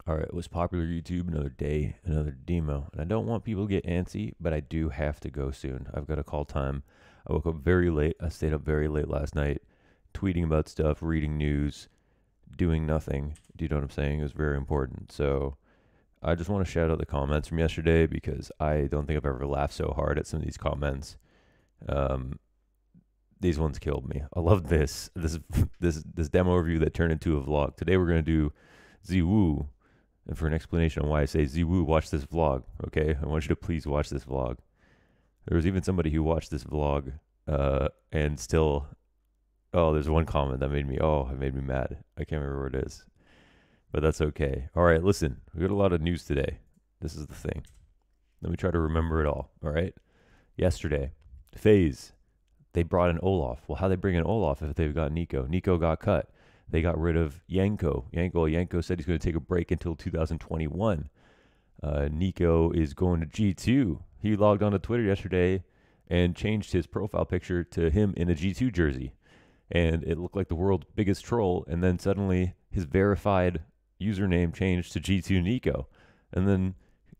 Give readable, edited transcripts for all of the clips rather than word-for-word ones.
All right, it was popular YouTube, another day, another demo. And I don't want people to get antsy, but I do have to go soon. I've got a call time. I woke up very late. I stayed up very late last night, tweeting about stuff, reading news, doing nothing. Do you know what I'm saying? It was very important. So I just want to shout out the comments from yesterday because I don't think I've ever laughed so hard at some of these comments. These ones killed me. I love this demo review that turned into a vlog. Today we're gonna do ZywOo. And for an explanation on why I say ZywOo, watch this vlog, okay? I want you to please watch this vlog. There was even somebody who watched this vlog and still, oh, there's one comment that made me mad. I can't remember what it is, but that's okay. All right, listen, we got a lot of news today. This is the thing. Let me try to remember it all, all right? Yesterday, FaZe, they brought in Olaf. Well, how they bring in Olaf if they've got Nico? Nico got cut. They got rid of Yanko. Yanko said he's going to take a break until 2021. Nico is going to G2. He logged on to Twitter yesterday and changed his profile picture to him in a G2 jersey. And it looked like the world's biggest troll. And then suddenly his verified username changed to G2 Nico. And then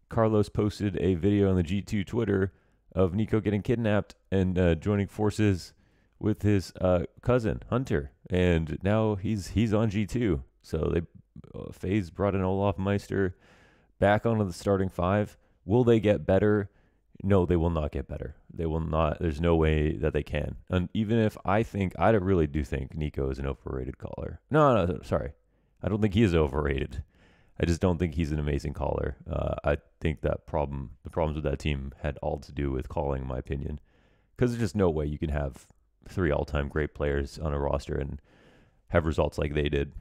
Carlos posted a video on the G2 Twitter of Nico getting kidnapped and joining forces with his cousin Hunter, and now he's on G2. So they FaZe brought in Olaf Meister back onto the starting five. Will they get better? No, they will not get better. They will not. There's no way that they can. And even if I really do think Nico is an overrated caller. No, sorry. I don't think he is overrated. I just don't think he's an amazing caller. I think the problems with that team had all to do with calling, in my opinion, because there's just no way you can have 3 all-time great players on a roster and have results like they did.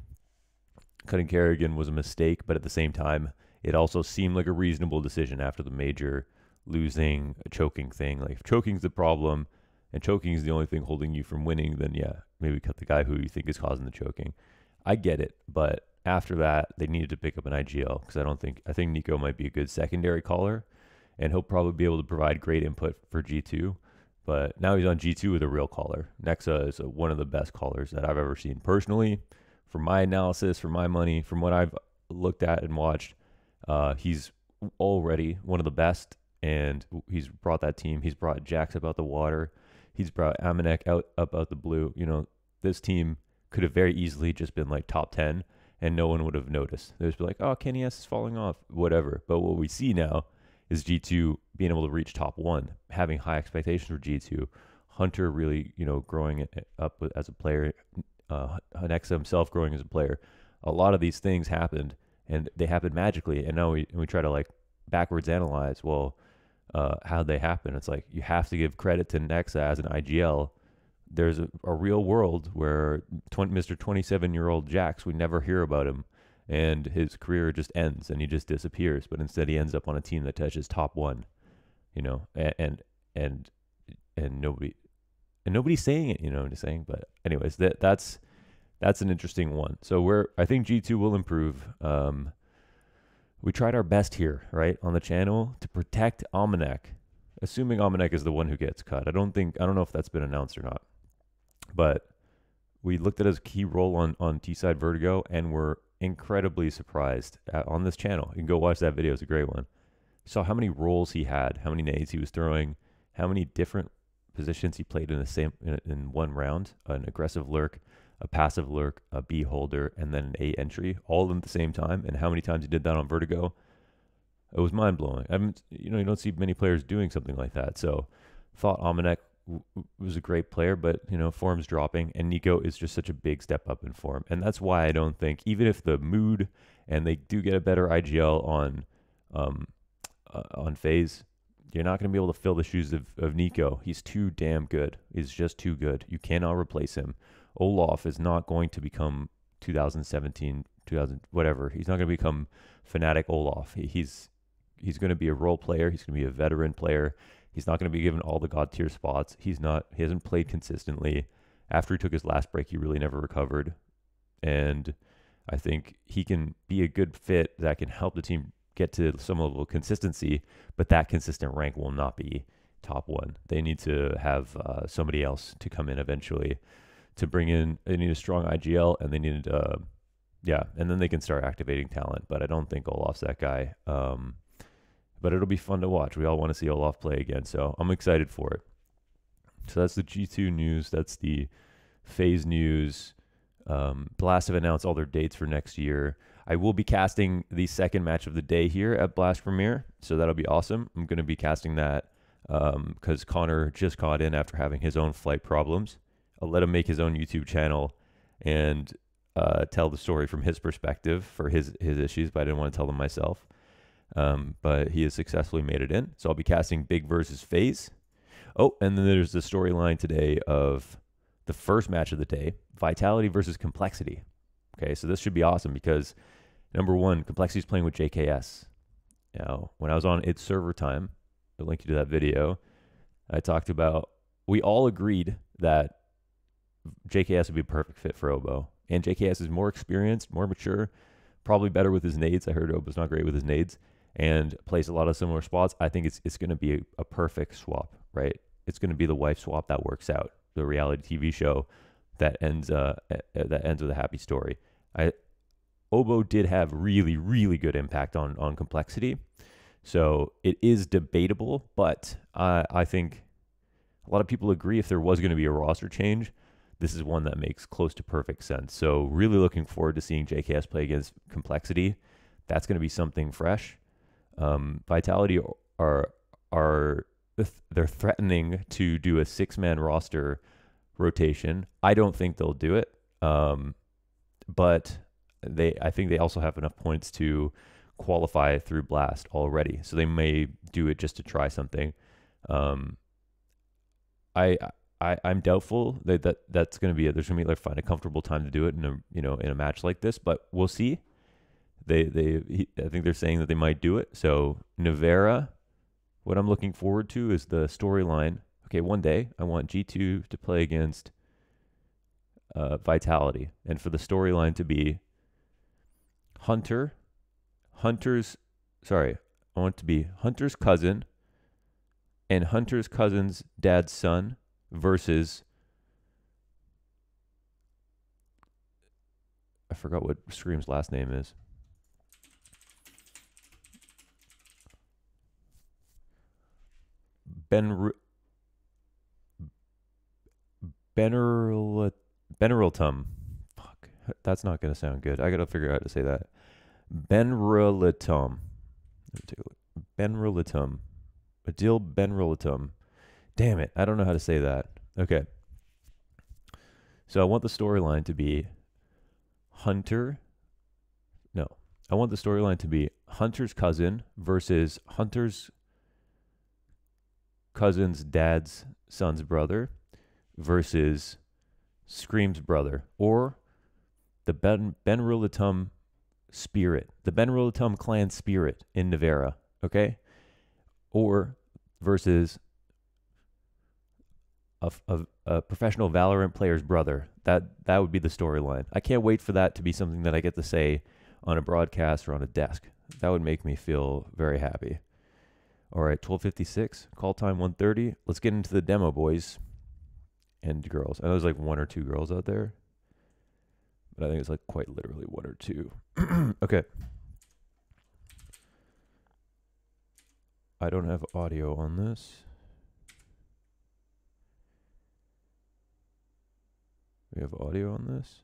Cutting Kerrigan was a mistake, but at the same time, it also seemed like a reasonable decision after the major losing a choking thing. Like, if choking's the problem and choking is the only thing holding you from winning, then yeah, maybe cut the guy who you think is causing the choking. I get it, but after that, they needed to pick up an IGL because I think Nico might be a good secondary caller, and he'll probably be able to provide great input for G2. But now he's on G2 with a real caller. Nexa is one of the best callers that I've ever seen personally. For my analysis, for my money, from what I've looked at and watched, he's already one of the best, and he's brought that team. He's brought Jax up out the water. He's brought Amanek up out the blue. You know, this team could have very easily just been like top 10, and no one would have noticed. They'd just be like, oh, Kenny S is falling off, whatever. But what we see now is G2 being able to reach top 1, having high expectations for G2. Hunter really, growing up as a player. Nexa himself growing as a player. A lot of these things happened, and they happened magically. And now we try to like backwards analyze, well, how'd they happen? It's like you have to give credit to Nexa as an IGL. There's a real world where Mr. 27-year-old Jax, we never hear about him. And his career just ends and he just disappears. But instead he ends up on a team that touches top 1, and nobody's saying it, I'm just saying. But anyways, that's an interesting one. So I think G2 will improve. We tried our best here, right, on the channel to protect Amanek, assuming Amanek is the one who gets cut. I don't know if that's been announced or not. But we looked at his key role on T-Side Vertigo, and we're incredibly surprised on this channel. You can go watch that video. It's a great one. You saw how many roles he had, how many nades he was throwing, how many different positions he played in one round: an aggressive lurk, a passive lurk, a B holder, and then an A entry, all of them at the same time. And how many times he did that on Vertigo? It was mind blowing. You don't see many players doing something like that. So, thought Amanek was a great player, but form's dropping, and Nico is just such a big step up in form. And that's why I don't think, even if the mood and they do get a better IGL on FaZe, you're not going to be able to fill the shoes of Nico. He's too damn good. He's just too good. You cannot replace him. Olaf is not going to become 2017, 2000, whatever. He's not going to become Fnatic Olaf. He's going to be a role player. He's going to be a veteran player. He's not going to be given all the god tier spots. He hasn't played consistently. After he took his last break, he really never recovered. And I think he can be a good fit that can help the team get to some level of consistency, but that consistent rank will not be top 1. They need to have somebody else to come in eventually to bring in. They need a strong IGL, and they need Yeah, and then they can start activating talent. But I don't think Olaf's that guy. But it'll be fun to watch. We all want to see Olaf play again, so I'm excited for it. So that's the G2 news. That's the FaZe news. Blast have announced all their dates for next year. I will be casting the second match of the day here at Blast Premiere, so that'll be awesome. I'm going to be casting that because Connor just caught in after having his own flight problems. I'll let him make his own YouTube channel and tell the story from his perspective for his issues, but I didn't want to tell them myself. But he has successfully made it in. So I'll be casting Big versus FaZe. Oh, and then there's the storyline today of the first match of the day, Vitality versus Complexity. Okay, so this should be awesome because, number one, Complexity is playing with JKS. Now, when I was on It's Server Time, I'll link you to that video, I talked about, we all agreed that JKS would be a perfect fit for Obo. And JKS is more experienced, more mature, probably better with his nades. I heard Obo's not great with his nades and plays a lot of similar spots. I think it's going to be a perfect swap, right? It's going to be the wife swap that works out, the reality TV show that ends with a happy story. Obo did have really, really good impact on Complexity, so it is debatable, but I think a lot of people agree if there was going to be a roster change, this is one that makes close to perfect sense. So really looking forward to seeing JKS play against Complexity. That's going to be something fresh. Vitality they're threatening to do a 6-man roster rotation. I don't think they'll do it, but I think they also have enough points to qualify through Blast already, so they may do it just to try something. I'm doubtful that's going to be there's going to be find a comfortable time to do it in a match like this, but we'll see. I think they're saying that they might do it. So Nevera, what I'm looking forward to is the storyline. Okay, one day I want G2 to play against Vitality, and for the storyline to be I want it to be Hunter's cousin and Hunter's cousin's dad's son versus, I forgot what Scream's last name is. Benrultum. Fuck, that's not going to sound good. I got to figure out how to say that. Benrultum. Let me take a look. Benrultum. Adil Benrultum. Damn it, I don't know how to say that. Okay. So I want the storyline to be I want the storyline to be Hunter's cousin versus Hunter's cousin's dad's son's brother versus Scream's brother, or the Benrulatum spirit, the Benrulatum clan spirit in Nevera, okay? Or versus a professional Valorant player's brother. That would be the storyline. I can't wait for that to be something that I get to say on a broadcast or on a desk. That would make me feel very happy. All right, 12:56, call time 1:30. Let's get into the demo, boys and girls. I know there's like one or two girls out there, but I think it's like quite literally one or two. Okay. I don't have audio on this. We have audio on this.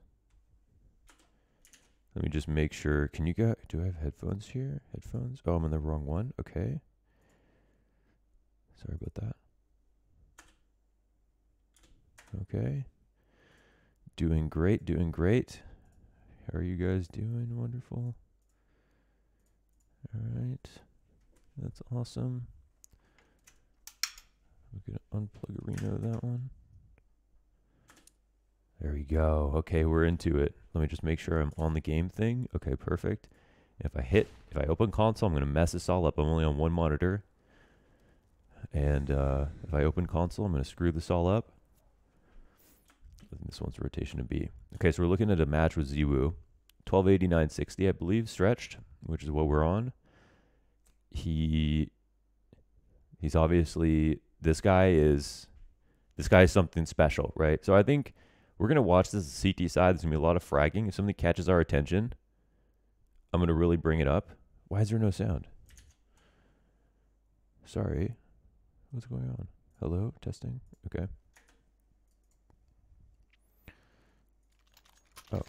Let me just make sure. Can you guys, do I have headphones here? Headphones? Oh, I'm on the wrong one. Okay. Sorry about that. Okay. Doing great, doing great. How are you guys doing? Wonderful. All right. That's awesome. We're going to unplug Arena of that one. There we go. Okay, we're into it. Let me just make sure I'm on the game thing. Okay, perfect. If I open console, I'm going to mess this all up. I'm only on one monitor. And if I open console, I'm going to screw this all up. I think this one's rotation to B. Okay, so we're looking at a match with ZywOo. 1289.60, I believe, stretched, which is what we're on. He's obviously, this guy is something special, right? So I think We're going to watch this CT side. There's going to be a lot of fragging. If something catches our attention, I'm going to really bring it up. Why is there no sound? Sorry. What's going on? Hello? Testing? Okay. Oh,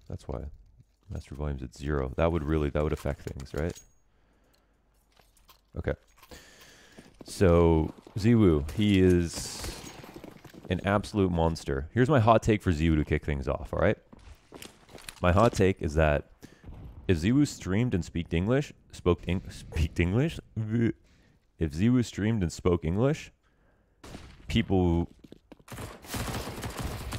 that's why. Master volume's at 0. That would affect things, right? Okay. So, ZywOo, he is an absolute monster. Here's my hot take for ZywOo to kick things off, all right? My hot take is that if ZywOo streamed and spoke English, if ZywOo streamed and spoke English, people,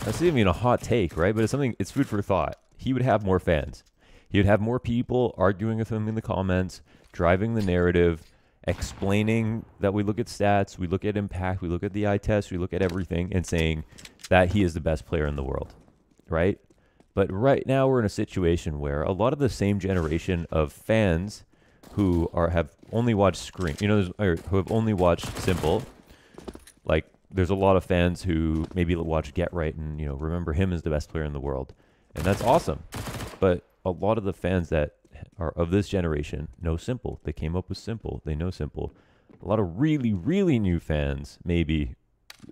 that's not even a hot take, right? But it's something, it's food for thought. He would have more fans. He would have more people arguing with him in the comments, driving the narrative, explaining that we look at stats, we look at impact, we look at the eye test, we look at everything, and saying that he is the best player in the world, right? But right now we're in a situation where a lot of the same generation of fans who have only watched Scream, or who have only watched Simple, like there's a lot of fans who maybe watch Get Right and remember him as the best player in the world, and that's awesome. But a lot of the fans that are of this generation know Simple. They came up with Simple. They know Simple. A lot of really, really new fans maybe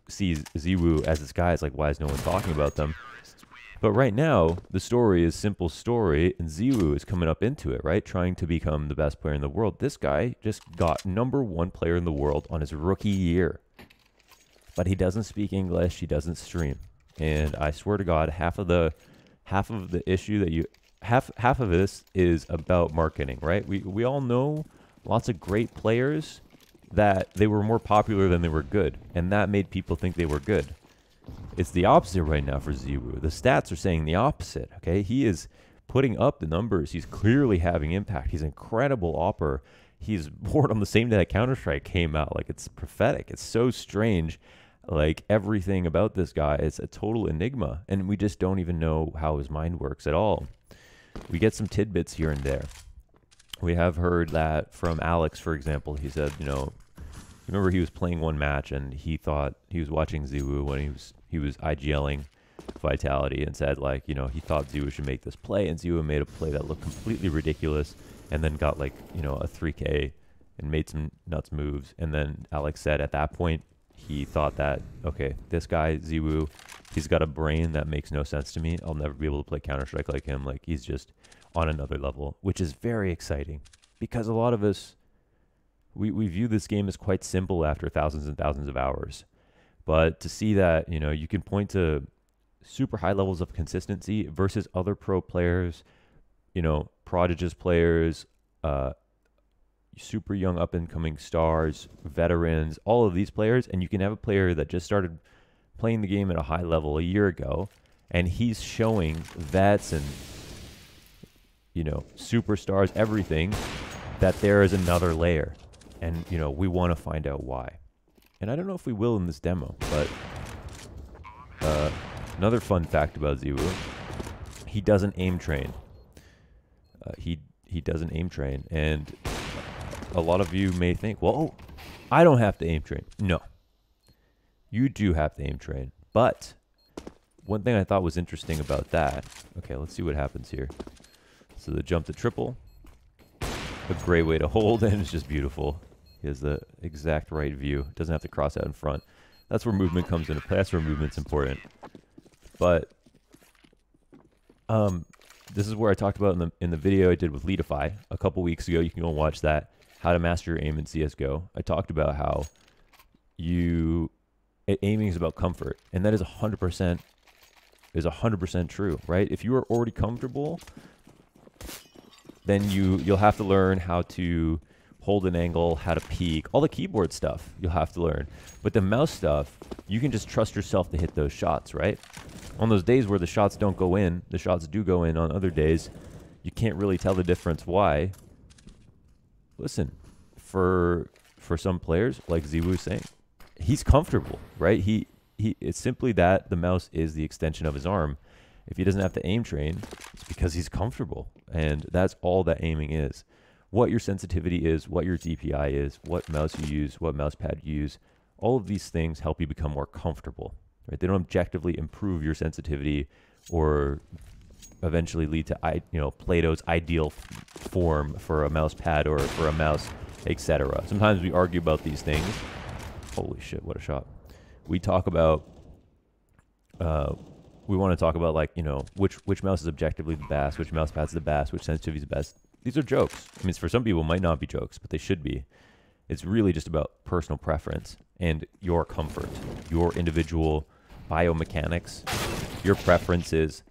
sees ZywOo as this guy. It's like, why is no one talking about them? But right now, the story is Simple's story, and ZywOo is coming up into it, right? Trying to become the best player in the world. This guy just got #1 player in the world on his rookie year. But he doesn't speak English. He doesn't stream. And I swear to God, half of the issue that half of this is about marketing, right? We all know lots of great players that they were more popular than they were good, and that made people think they were good. It's the opposite right now for ZywOo. The stats are saying the opposite, okay? He is putting up the numbers. He's clearly having impact. He's an incredible opper. He's bored on the same day that Counter-Strike came out. Like, it's prophetic. It's so strange. Like, everything about this guy is a total enigma, and we just don't even know how his mind works at all. We get some tidbits here and there. We have heard that from Alex, for example. He said, remember he was playing one match and he thought he was watching ZywOo when he was IGLing Vitality and said, like, he thought ZywOo should make this play, and ZywOo made a play that looked completely ridiculous and then got like, a 3K and made some nuts moves. And then Alex said at that point, he thought that, okay, this guy, ZywOo, he's got a brain that makes no sense to me. I'll never be able to play Counter-Strike like him. Like, he's just on another level, which is very exciting because a lot of us, we view this game as quite simple after thousands and thousands of hours. But to see that, you can point to super high levels of consistency versus other pro players, prodigious players, super young up-and-coming stars, veterans, all of these players, and you can have a player that just started playing the game at a high level a year ago, and he's showing vets and, superstars, everything, that there is another layer. And, we want to find out why. And I don't know if we will in this demo, but another fun fact about ZywOo, he doesn't aim train. He doesn't aim train, and a lot of you may think, well, I don't have to aim train. No, you do have to aim train. But one thing I thought was interesting about that, okay, let's see what happens here. So the jump to triple, a great way to hold, and it's just beautiful. He has the exact right view. Doesn't have to cross out in front. That's where movement comes into play. That's where movement's important. But this is where I talked about in the video I did with Leadify a couple weeks ago. You can go and watch that. How to master your aim in CSGO. I talked about how aiming is about comfort, and that is 100% true, right? If you are already comfortable, then you'll have to learn how to hold an angle, how to peek, all the keyboard stuff you'll have to learn. But the mouse stuff, you can just trust yourself to hit those shots, right? On those days where the shots don't go in, the shots do go in. On other days, you can't really tell the difference. Why? Listen, for some players, like ZywOo saying, he's comfortable, right? It's simply that the mouse is the extension of his arm. If he doesn't have to aim train, it's because he's comfortable. And that's all that aiming is. What your sensitivity is, what your DPI is, what mouse you use, what mouse pad you use, all of these things help you become more comfortable. right? They don't objectively improve your sensitivity or eventually lead to, you know, Plato's ideal form for a mouse pad or for a mouse, etc. Sometimes we argue about these things. Holy shit, what a shot. We talk about, we want to talk about, like, you know, which mouse is objectively the best, which mouse pad's the best, which sensitivity is the best. These are jokes. I mean, for some people, it might not be jokes, but they should be. It's really just about personal preference and your comfort, your individual biomechanics, your preferences,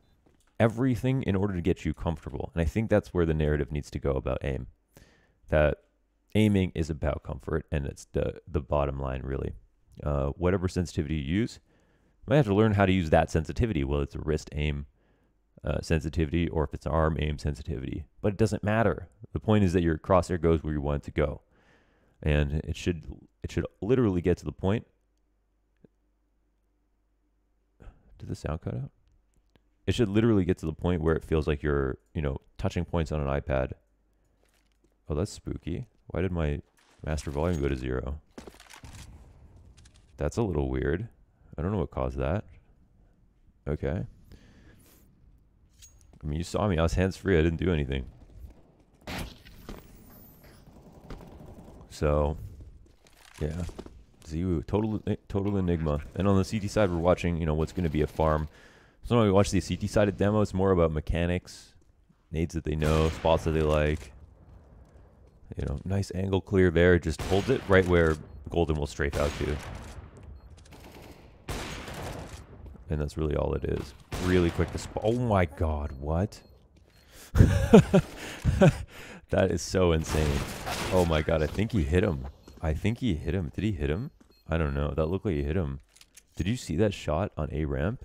everything in order to get you comfortable. And I think that's where the narrative needs to go about aim. That aiming is about comfort, and it's the bottom line, really. Whatever sensitivity you use, you might have to learn how to use that sensitivity, whether it's a wrist aim sensitivity or if it's arm aim sensitivity. But it doesn't matter. The point is that your crosshair goes where you want it to go. And it should literally get to the point. Did the sound cut out? It should literally get to the point where it feels like you're, you know, touching points on an iPad. Oh, that's spooky. Why did my master volume go to 0? That's a little weird. I don't know what caused that. Okay. I mean, you saw me. I was hands-free. I didn't do anything. So, yeah. ZywOo, total enigma. And on the CT side, we're watching, you know, what's going to be a farm. So when we watch the CT sided demo, it's more about mechanics, nades that they know, spots that they like. You know, nice angle clear there. Just holds it right where Golden will strafe out to. And that's really all it is. Really quick to spot. Oh my god, what? That is so insane. Oh my god, I think he hit him. I think he hit him. Did he hit him? I don't know. That looked like he hit him. Did you see that shot on A ramp?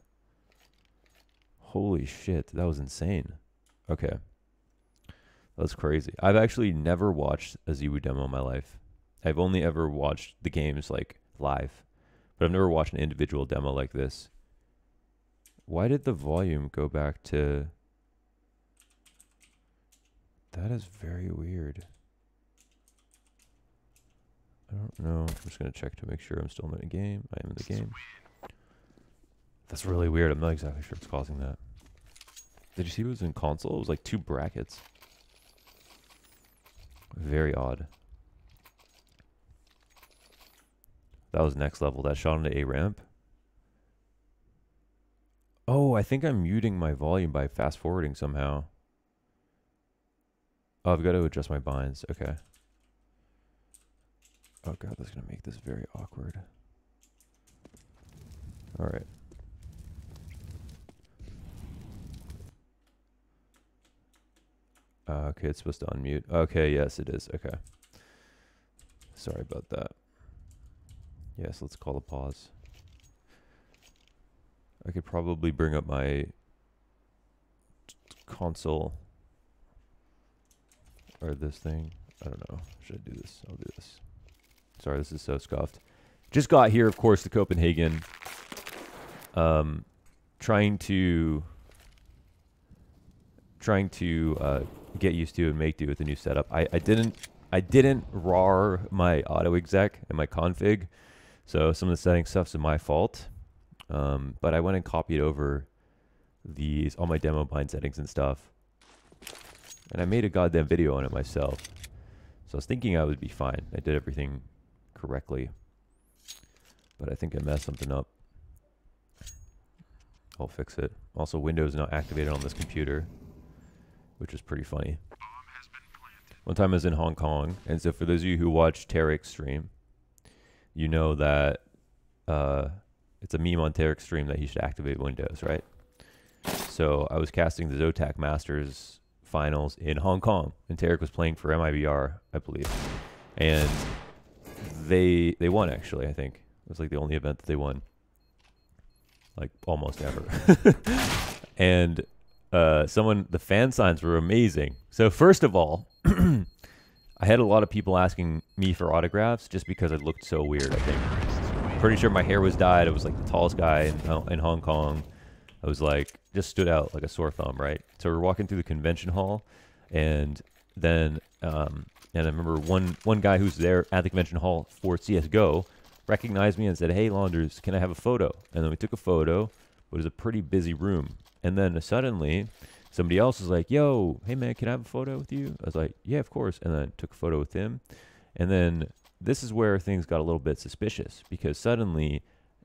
Holy shit, that was insane. Okay. That's crazy. I've actually never watched a ZywOo demo in my life. I've only ever watched the games, like, live. But I've never watched an individual demo like this. Why did the volume go back to... That is very weird. I don't know. I'm just going to check to make sure I'm still in the game. I am in the game. That's really weird. I'm not exactly sure what's causing that. Did you see it was in console? It was like 2 brackets. Very odd. That was next level. That shot into A ramp. Oh, I think I'm muting my volume by fast forwarding somehow. Oh, I've got to adjust my binds. Okay. Oh god, that's going to make this very awkward. Alright. Okay, it's supposed to unmute. Okay, yes, it is. Okay. Sorry about that. Yes, let's call a pause. I could probably bring up my console or this thing. I don't know. Should I do this? I'll do this. Sorry, this is so scuffed. Just got here, of course, to Copenhagen. Trying to get used to and make do with the new setup. I didn't RAR my auto exec and my config, so some of the setting stuff's my fault. But I went and copied over all my demo bind settings and stuff, and I made a goddamn video on it myself. So I was thinking I would be fine. I did everything correctly, but I think I messed something up. I'll fix it. Also, Windows is not activated on this computer, which is pretty funny. One time I was in Hong Kong, and so for those of you who watch Tarek's stream, you know that it's a meme on Tarek's stream that he should activate Windows, right? So I was casting the Zotac Masters finals in Hong Kong, and Tarek was playing for MIBR, I believe, and they won, actually. I think it was like the only event that they won, like almost ever. And the fan signs were amazing. So first of all, I had a lot of people asking me for autographs just because I looked so weird, I think. Pretty sure my hair was dyed. I was like the tallest guy in Hong Kong. I was like, just stood out like a sore thumb, right? So we're walking through the convention hall, and then, and I remember one guy who's there at the convention hall for CSGO recognized me and said, "Hey, Launders, can I have a photo?" And then we took a photo. But it was a pretty busy room. And then suddenly, somebody else was like, "Yo, hey man, can I have a photo with you?" I was like, "Yeah, of course." And then I took a photo with him. And then this is where things got a little bit suspicious, because suddenly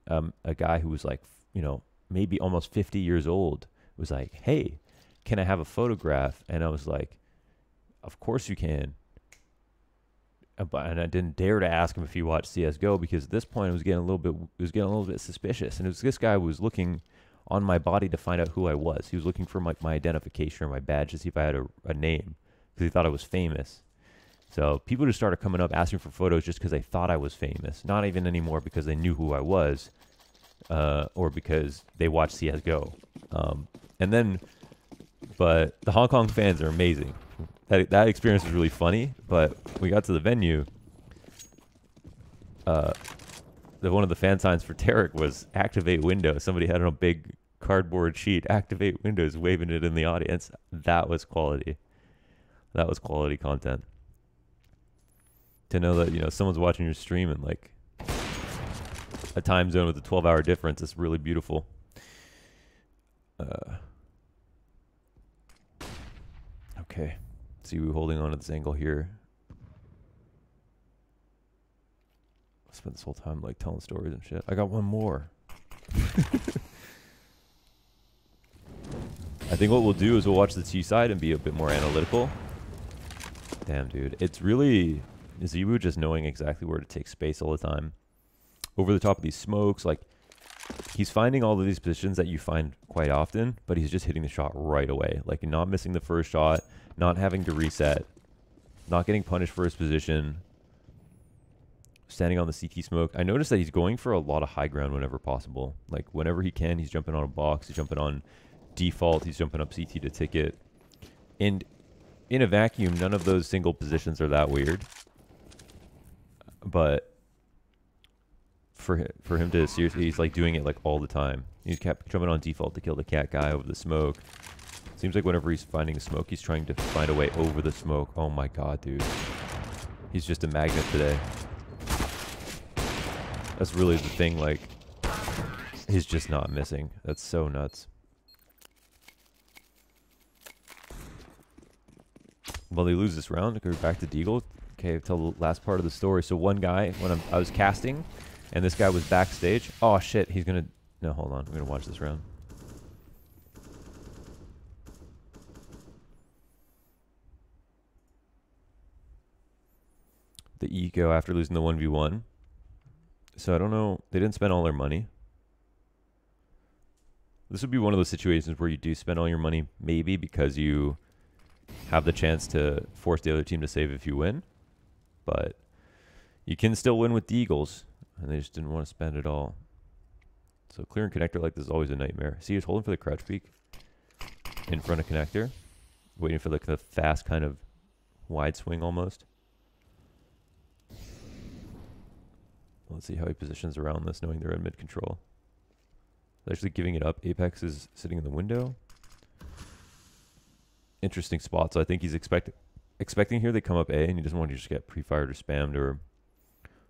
a guy who was like, you know, maybe almost 50 years old was like, "Hey, can I have a photograph?" And I was like, "Of course you can." And I didn't dare to ask him if he watched CS:GO, because at this point it was getting a little bit suspicious. And it was this guy who was looking on my body to find out who I was. He was looking for my identification or my badge to see if I had a name, because he thought I was famous. So people just started coming up asking for photos just because they thought I was famous, not even anymore because they knew who I was, or because they watched CS:GO. But the Hong Kong fans are amazing. That experience was really funny. But we got to the venue. One of the fan signs for Tarek was "Activate window." Somebody had on a big cardboard sheet, "Activate windows," waving it in the audience. That was quality. That was quality content. To know that, you know, someone's watching your stream in like a time zone with a 12-hour difference is really beautiful. Okay, ZywOo holding on to this angle here. I spent this whole time like telling stories and shit. I got one more. I think what we'll do is we'll watch the T side and be a bit more analytical. Damn, dude. It's really ZywOo just knowing exactly where to take space all the time. Over the top of these smokes, like, he's finding all of these positions that you find quite often, but he's just hitting the shot right away. Like, not missing the first shot, not having to reset, not getting punished for his position, standing on the CT smoke. I noticed that he's going for a lot of high ground whenever possible. Like, whenever he can, he's jumping on a box, he's jumping on default, he's jumping up CT to ticket. And in a vacuum, none of those single positions are that weird. But for him to seriously, he's like doing it like all the time. He's kept jumping on default to kill the cat guy over the smoke. Seems like whenever he's finding a smoke, he's trying to find a way over the smoke. Oh my god, dude. He's just a magnet today. That's really the thing, like, he's just not missing. That's so nuts. Well, they lose this round. Go back to Deagle. Okay, tell the last part of the story. So one guy, when I was casting, and this guy was backstage. Oh shit, he's gonna... No, hold on. I'm gonna watch this round. The eco after losing the 1v1. So I don't know. They didn't spend all their money. This would be one of those situations where you do spend all your money, maybe because you have the chance to force the other team to save if you win. But you can still win with the Eagles, and they just didn't want to spend it all. So clearing connector like this is always a nightmare. See, he's holding for the crouch peek in front of connector, waiting for like the fast kind of wide swing almost. Let's see how he positions around this, knowing they're in mid control. They're actually giving it up. Apex is sitting in the window. Interesting spot. So I think he's expecting here they come up A, and he doesn't want to just get pre-fired or spammed or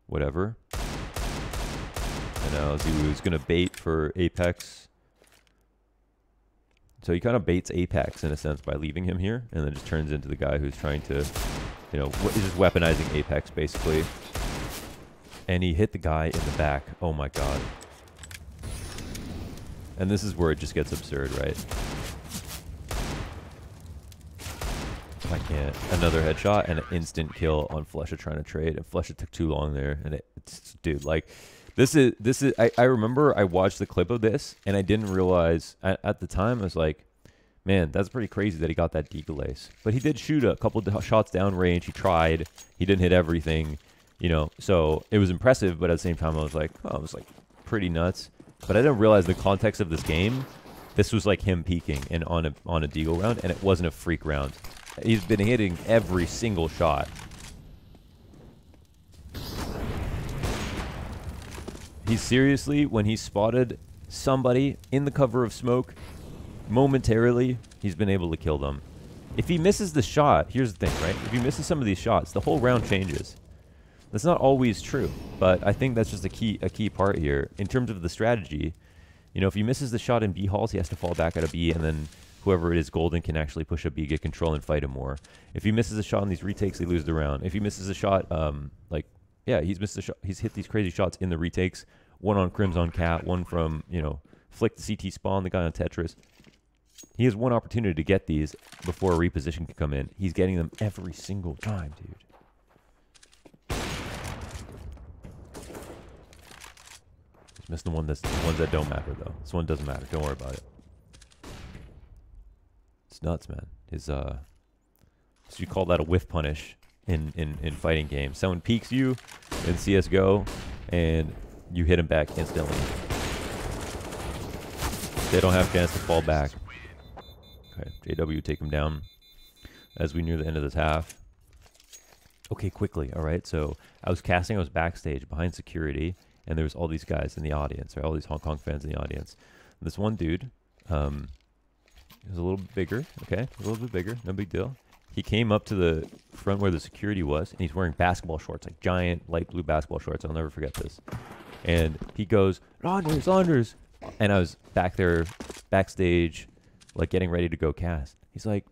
whatever. And now ZywOo is going to bait for Apex. So he kind of baits Apex in a sense by leaving him here, and then just turns into the guy who's trying to, you know, is just weaponizing Apex basically. And he hit the guy in the back. Oh my god. And this is where it just gets absurd, right? I can't. Another headshot and an instant kill on Flesha trying to trade. And Flesha took too long there. And it's, dude, like, this is, I remember I watched the clip of this and I didn't realize, at the time, I was like, man, that's pretty crazy that he got that deagle ace. But he did shoot a couple of shots down range. He tried. He didn't hit everything, you know. So it was impressive, but at the same time, I was like, oh, it was like pretty nuts. But I didn't realize the context of this game. This was like him peeking and on a deagle round, and it wasn't a freak round. He's been hitting every single shot. He's seriously, when he spotted somebody in the cover of smoke, momentarily, he's been able to kill them. If he misses the shot, here's the thing, right? If he misses some of these shots, the whole round changes. That's not always true, but I think that's just a key part here. In terms of the strategy, you know, if he misses the shot in B halls, he has to fall back out of B, and then whoever it is, Golden, can actually push up B, get control, and fight him more. If he misses a shot on these retakes, they lose the round. If he misses a shot, he's missed a shot. He's hit these crazy shots in the retakes. One on Crims on Cat, one from, you know, Flick the CT spawn, the guy on Tetris. He has one opportunity to get these before a reposition can come in. He's getting them every single time, dude. Just missing the ones that don't matter, though. This one doesn't matter. Don't worry about it. It's nuts, man. His so you call that a whiff punish in fighting games. Someone peeks you in CS:GO, and you hit him back instantly. They don't have a chance to fall back. Okay, JW take him down as we near the end of this half. Okay, quickly. All right, so I was casting. I was backstage behind security, and there was all these guys in the audience, right? All these Hong Kong fans in the audience. And this one dude, he was a little bit bigger. Okay, a little bit bigger. No big deal. He came up to the front where the security was, and he's wearing basketball shorts, like giant light blue basketball shorts. I'll never forget this. And he goes, "Launders, launders." And I was back there, backstage, like getting ready to go cast. He's like,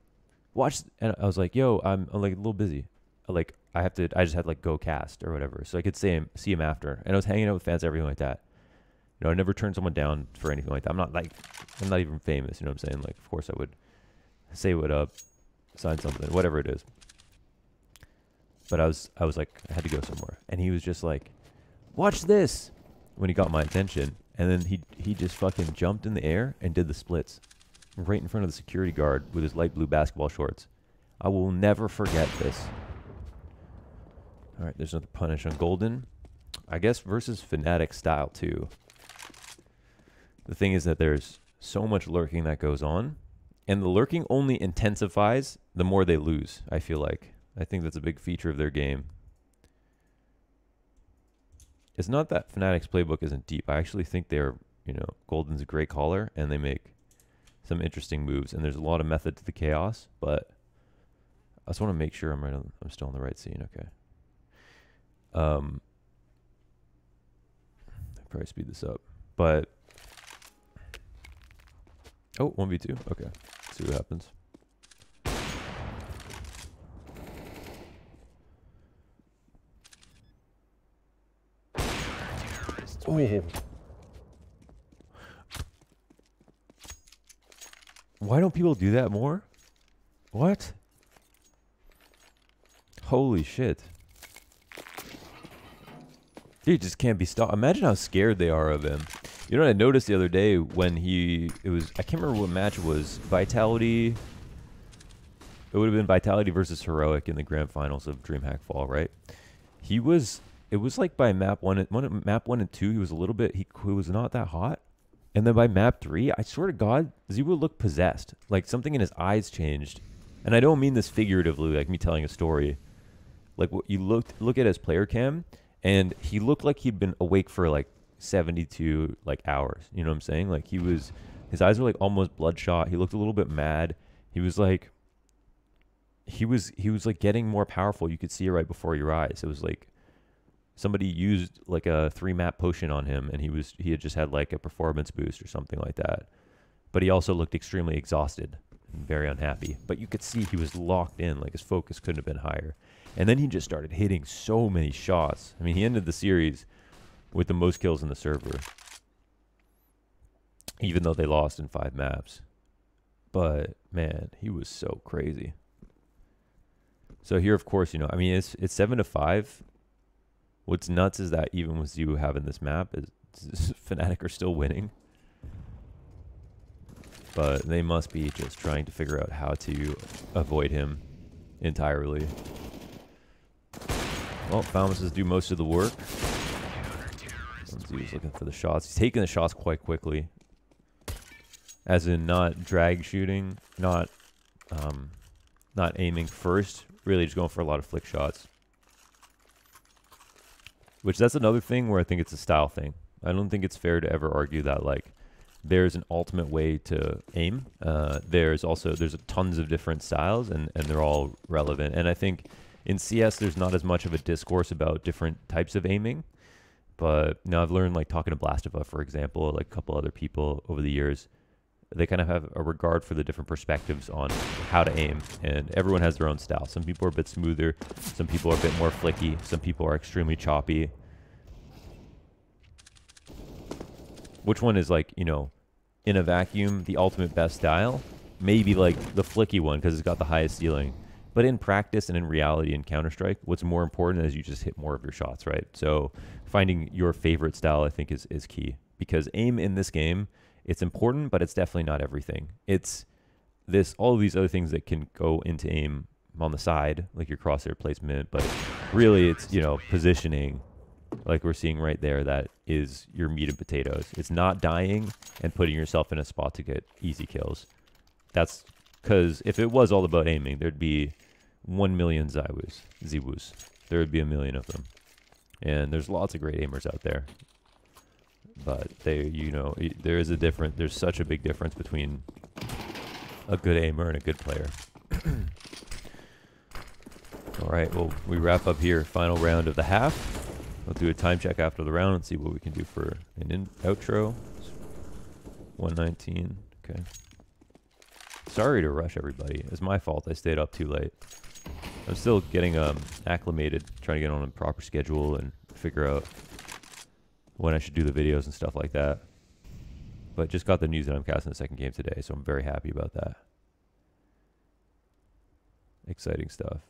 "Watch," and I was like, "Yo, I'm like a little busy. Like I just had to like go cast or whatever, so I could see him after." And I was hanging out with fans, everything like that. You know, I never turned someone down for anything like that. I'm not even famous. You know what I'm saying? Like, of course I would say what up, sign something, whatever it is. But I was like, I had to go somewhere, and he was just like, "Watch this," when he got my attention. And then he just fucking jumped in the air and did the splits right in front of the security guard with his light blue basketball shorts. I will never forget this. All right, there's another punish on Golden. I guess versus Fnatic style too. The thing is that there's so much lurking that goes on, and the lurking only intensifies the more they lose, I feel like. I think that's a big feature of their game. It's not that Fnatic's playbook isn't deep. I actually think they're, you know, Golden's a great caller, and they make some interesting moves, and there's a lot of method to the chaos, but I just want to make sure I'm still on the right scene. Okay. I'll probably speed this up, but oh, 1v2. Okay, let's see what happens. Oh. Why don't people do that more? What? Holy shit. Dude just can't be stopped. Imagine how scared they are of him. You know what I noticed the other day when I can't remember what match it was. Vitality. It would have been Vitality versus Heroic in the grand finals of DreamHack Fall, right? It was like by map 1 and 2, he was a little bit, he was not that hot. And then by map 3, I swear to God, ZywOo looked possessed. Like something in his eyes changed. And I don't mean this figuratively, like me telling a story. Like what you look at his player cam, and he looked like he'd been awake for like 72 like hours. You know what I'm saying? Like his eyes were like almost bloodshot. He looked a little bit mad. He was like getting more powerful. You could see it right before your eyes. It was like somebody used like a 3-map potion on him, and he had just had like a performance boost or something like that. But he also looked extremely exhausted and very unhappy. But you could see he was locked in, like his focus couldn't have been higher. And then he just started hitting so many shots. I mean, he ended the series with the most kills in the server, even though they lost in 5 maps. But man, he was so crazy. So here, of course, you know, I mean, it's 7-5. What's nuts is that even with ZywOo having this map, Fnatic are still winning. But they must be just trying to figure out how to avoid him entirely. Well, Falmuses do most of the work. ZywOo's looking for the shots. He's taking the shots quite quickly. As in not drag shooting, not aiming first, really just going for a lot of flick shots. Which that's another thing where I think it's a style thing. I don't think it's fair to ever argue that like there's an ultimate way to aim. There's tons of different styles, and they're all relevant. And I think In CS, there's not as much of a discourse about different types of aiming. But now I've learned, like talking to Blastiva, for example, or like a couple other people over the years, they kind of have a regard for the different perspectives on how to aim, and everyone has their own style. Some people are a bit smoother, some people are a bit more flicky, some people are extremely choppy. Which one is, like, you know, in a vacuum, the ultimate best style? Maybe like the flicky one because it's got the highest ceiling. But in practice and in reality in Counter-Strike, what's more important is you just hit more of your shots, right? So finding your favorite style, I think, is key. Because aim in this game, it's important, but it's definitely not everything. It's all of these other things that can go into aim on the side, like your crosshair placement. But really, it's, you know, positioning, like we're seeing right there, that is your meat and potatoes. It's not dying and putting yourself in a spot to get easy kills. That's because if it was all about aiming, there'd be 1 million ZywOos. There would be a million of them. And there's lots of great aimers out there. But they, you know, there's such a big difference between a good aimer and a good player. All right, well, we wrap up here. Final round of the half. We'll do a time check after the round and see what we can do for an outro. 119, okay. Sorry to rush everybody. It's my fault. I stayed up too late. I'm still getting acclimated, trying to get on a proper schedule and figure out when I should do the videos and stuff like that. But just got the news that I'm casting the second game today, so I'm very happy about that. Exciting stuff.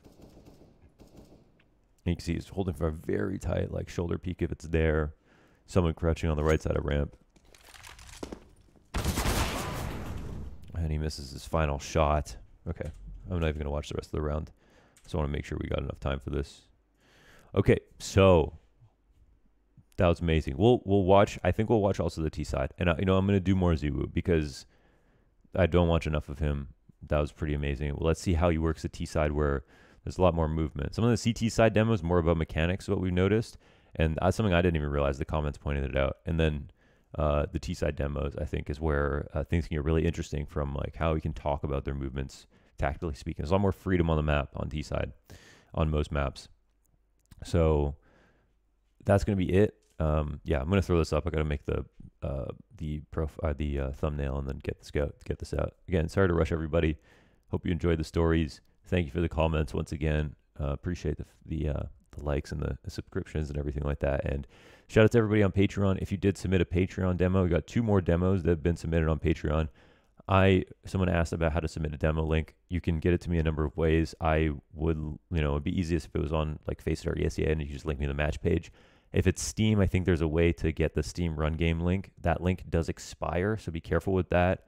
And you can see he's holding for a very tight, like, shoulder peek if it's there. Someone crouching on the right side of ramp. And he misses his final shot. Okay, I'm not even going to watch the rest of the round. So I want to make sure we got enough time for this. Okay, so that was amazing. We'll watch. I think we'll watch also the T side. And you know, I'm going to do more ZywOo because I don't watch enough of him. That was pretty amazing. Well, let's see how he works the T side where there's a lot more movement. Some of the CT side demos more about mechanics, what we've noticed, and that's something I didn't even realize. The comments pointed it out. And then the T side demos, I think, is where things can get really interesting from, like, how we can talk about their movements tactically speaking. There's a lot more freedom on the map on T side, on most maps. So that's going to be it. Yeah, I'm going to throw this up. I got to make the thumbnail and then get this out. Again, sorry to rush everybody. Hope you enjoyed the stories. Thank you for the comments once again. Appreciate the likes and the subscriptions and everything like that. And shout out to everybody on Patreon. If you did submit a Patreon demo, we got 2 more demos that have been submitted on Patreon. Someone asked about how to submit a demo link. You can get it to me a number of ways. I would, you know, it'd be easiest if it was on like Faceit or ESEA and you just link me to the match page. If it's Steam, I think there's a way to get the Steam run game link. That link does expire, so be careful with that.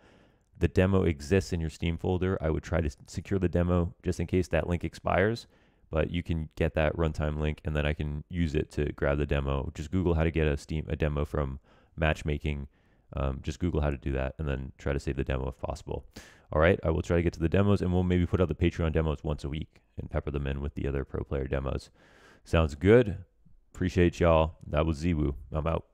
The demo exists in your Steam folder. I would try to secure the demo just in case that link expires, but you can get that runtime link and then I can use it to grab the demo. Just Google how to get a demo from matchmaking. Just Google how to do that and then try to save the demo if possible. All right, I will try to get to the demos and we'll maybe put out the Patreon demos once a week and pepper them in with the other pro player demos. Sounds good. Appreciate y'all. That was ZywOo. I'm out.